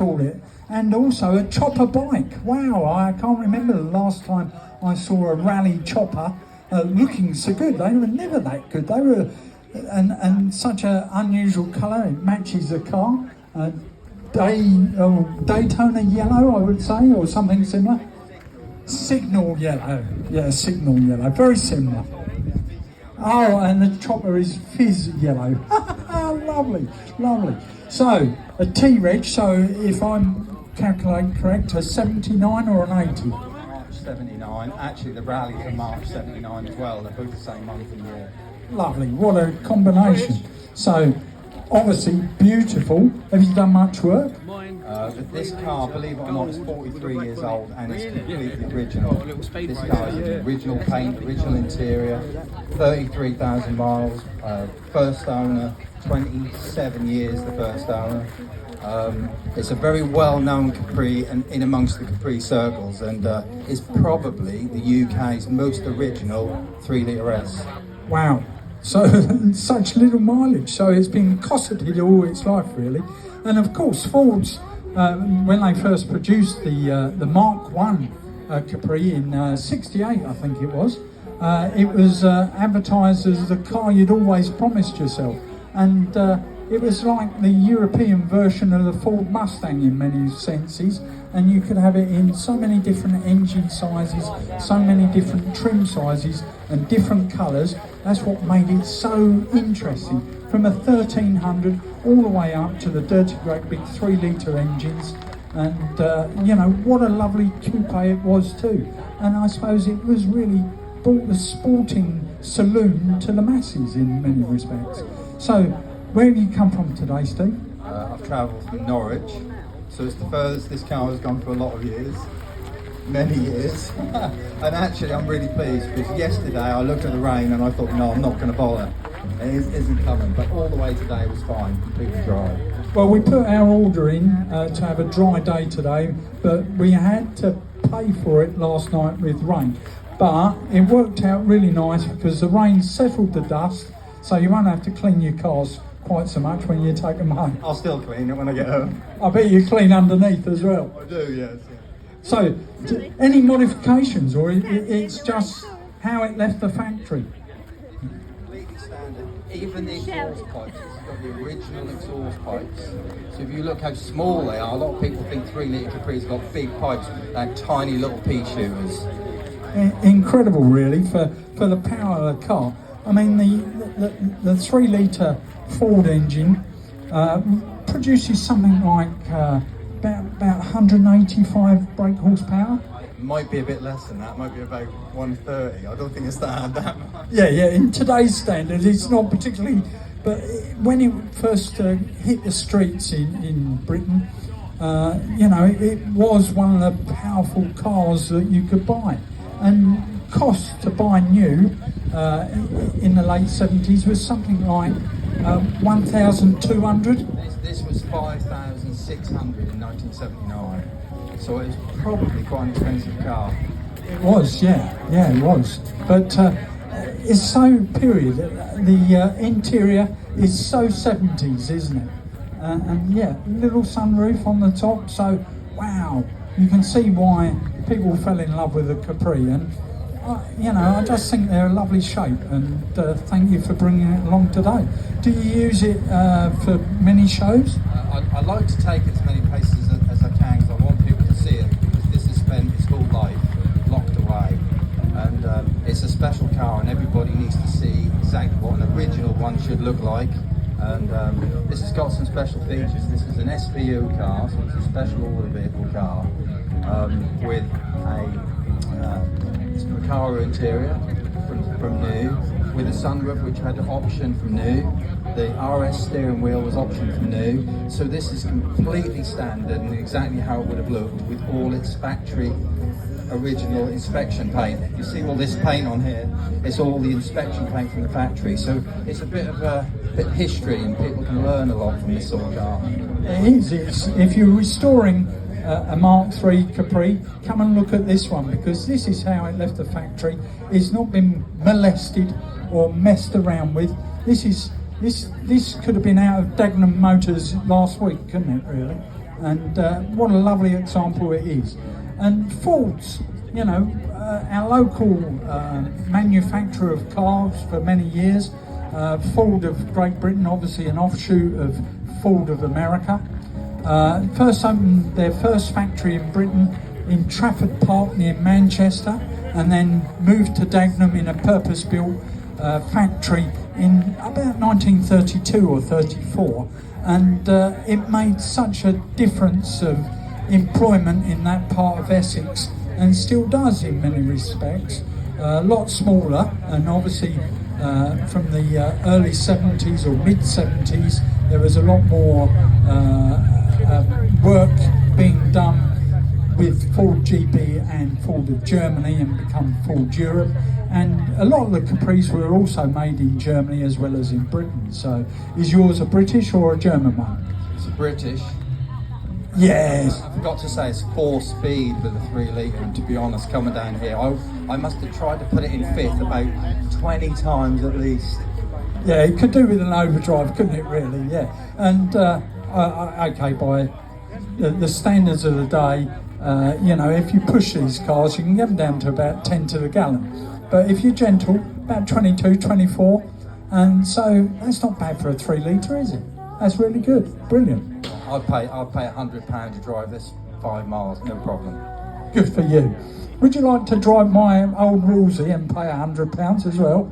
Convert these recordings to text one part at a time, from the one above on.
call it, and also a chopper bike. Wow, I can't remember the last time I saw a rally chopper looking so good. They were never that good. They were, and such an unusual colour. It matches the car. Daytona yellow, I would say, or something similar. Signal yellow, yeah, signal yellow, very similar. Oh, and the chopper is fizz yellow. Lovely, lovely. So, a T-Reg, so if I'm calculating correct, a 79 or an 80? March 79. Actually, the rallies are March 79 as well. They're both the same month and year. Lovely, what a combination. So, obviously beautiful. Have you done much work? But this car, believe it or not, is 43 years old and it's completely original. This car is an original paint, original interior, 33,000 miles, first owner, 27 years the first owner. It's a very well-known Capri and in amongst the Capri circles, and is probably the UK's most original 3-litre S. Wow. So such little mileage, so it's been cosseted all its life really. And of course Ford's, when they first produced the Mark 1 Capri in 68 I think it was advertised as the car you'd always promised yourself, and it was like the European version of the Ford Mustang in many senses, and you could have it in so many different engine sizes, so many different trim sizes and different colours. That's what made it so interesting, from a 1300 all the way up to the dirty great big 3-litre engines, and you know, what a lovely coupe it was too. And I suppose it was really brought the sporting saloon to the masses in many respects. So, where have you come from today, Steve? I've travelled from Norwich, so it's the furthest this car has gone for a lot of years, many years. And actually I'm really pleased, because yesterday I looked at the rain and I thought, no, I'm not going to bother. It isn't coming, but all the way today was fine, completely dry. Well, we put our order in to have a dry day today, but we had to pay for it last night with rain. But it worked out really nice because the rain settled the dust, so you won't have to clean your cars quite so much when you take them home. I'll still clean it when I get home. I bet you clean underneath as well. I do, yes. So, any modifications, or it's just how it left the factory? Completely standard. Even the exhaust pipes, it's got the original exhaust pipes. So if you look how small they are, a lot of people think 3-litre Capri's got big pipes, they're tiny little pea shooters. Incredible, really, for the power of the car. I mean, the 3-litre Ford engine produces something like about 185 brake horsepower. Might be a bit less than that, might be about 130. I don't think it's that much. Yeah, in today's standards, it's not particularly, but when it first hit the streets in Britain, you know, it was one of the powerful cars that you could buy. And cost to buy new in the late 70s was something like 1,200. This was 5,600 in 1979. So it was probably quite an expensive car. It was, yeah, it was. But it's so period. The interior is so 70s, isn't it? And yeah, little sunroof on the top. So wow, you can see why people fell in love with the Capri. And you know, I just think they're a lovely shape. And thank you for bringing it along today. Do you use it for many shows? I like to take it to many places as I can, because I want people to see it, because this has spent its whole life locked away, and it's a special car and everybody needs to see exactly what an original one should look like. And this has got some special features. This is an SVU car, so it's a special order vehicle car with a Recaro interior from new, with a sunroof which had an option from new. The RS steering wheel was optioned from new, so this is completely standard and exactly how it would have looked with all its factory original inspection paint. You see all this paint on here, it's all the inspection paint from the factory, so it's a bit of history and people can learn a lot from this sort of car. It is. If you're restoring a Mark III Capri, come and look at this one, because this is how it left the factory. It's not been molested or messed around with. This could have been out of Dagenham Motors last week, couldn't it, really? And what a lovely example it is. And Ford's, you know, our local manufacturer of cars for many years, Ford of Great Britain, obviously an offshoot of Ford of America. First opened their first factory in Britain in Trafford Park near Manchester, and then moved to Dagenham in a purpose-built factory in about 1932 or 34, and it made such a difference of employment in that part of Essex, and still does in many respects. A lot smaller, and obviously from the early 70s or mid 70s there was a lot more work being done with Ford GB and Ford of Germany, and become Ford Europe. And a lot of the Capris were also made in Germany as well as in Britain. So is yours a British or a German one? It's a British. Yes. I forgot to say it's 4-speed with a 3 litre, and to be honest, coming down here, I must have tried to put it in fifth about 20 times at least. Yeah, it could do with an overdrive, couldn't it really? Yeah. And okay, by the standards of the day, you know, if you push these cars, you can get them down to about 10 to the gallon. But if you're gentle, about 22, 24, and so that's not bad for a 3 litre, is it? That's really good, brilliant. I'd pay £100 to drive this 5 miles, no problem. Good for you. Would you like to drive my old Woolsey and pay £100 as well?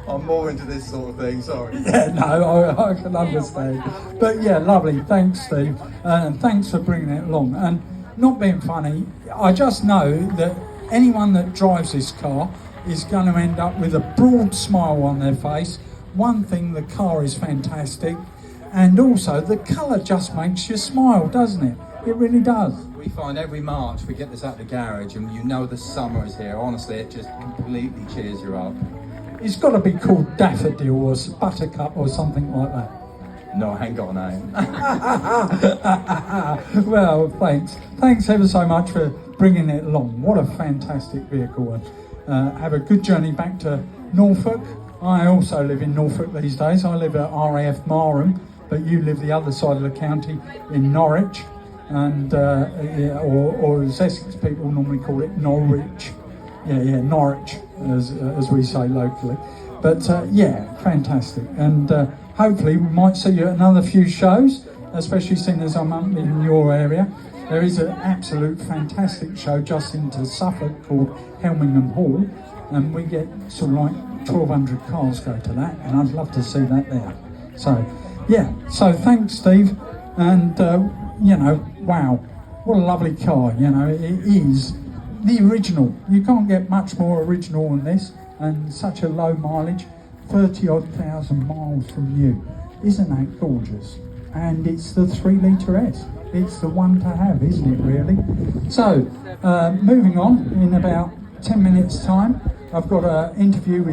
I'm more into this sort of thing, sorry. Yeah, no, I can understand. But yeah, lovely. Thanks, Steve. And thanks for bringing it along. And not being funny, I just know that anyone that drives this car is going to end up with a broad smile on their face. One thing, the car is fantastic. And also, the colour just makes you smile, doesn't it? It really does. We find every March we get this out of the garage, and you know the summer is here. Honestly, it just completely cheers you up. It's got to be called Daffodil or Buttercup or something like that. No, I ain't got a name. Well, thanks. Thanks ever so much for bringing it along. What a fantastic vehicle. Have a good journey back to Norfolk. I also live in Norfolk these days. I live at RAF Marham, but you live the other side of the county in Norwich, and yeah, or as Essex people normally call it, Norwich. Yeah, Norwich, as we say locally. But yeah, fantastic. And hopefully we might see you at another few shows, especially seeing as I'm up in your area. There is an absolute fantastic show just into Suffolk called Helmingham Hall, and we get sort of like 1,200 cars go to that, and I'd love to see that there. So, yeah, so thanks, Steve. And, you know, wow, what a lovely car, you know, it is the original. You can't get much more original than this, and such a low mileage, 30-odd thousand miles from you. Isn't that gorgeous? And it's the 3 litre S. It's the one to have, isn't it, really? So, moving on, in about 10 minutes' time, I've got an interview with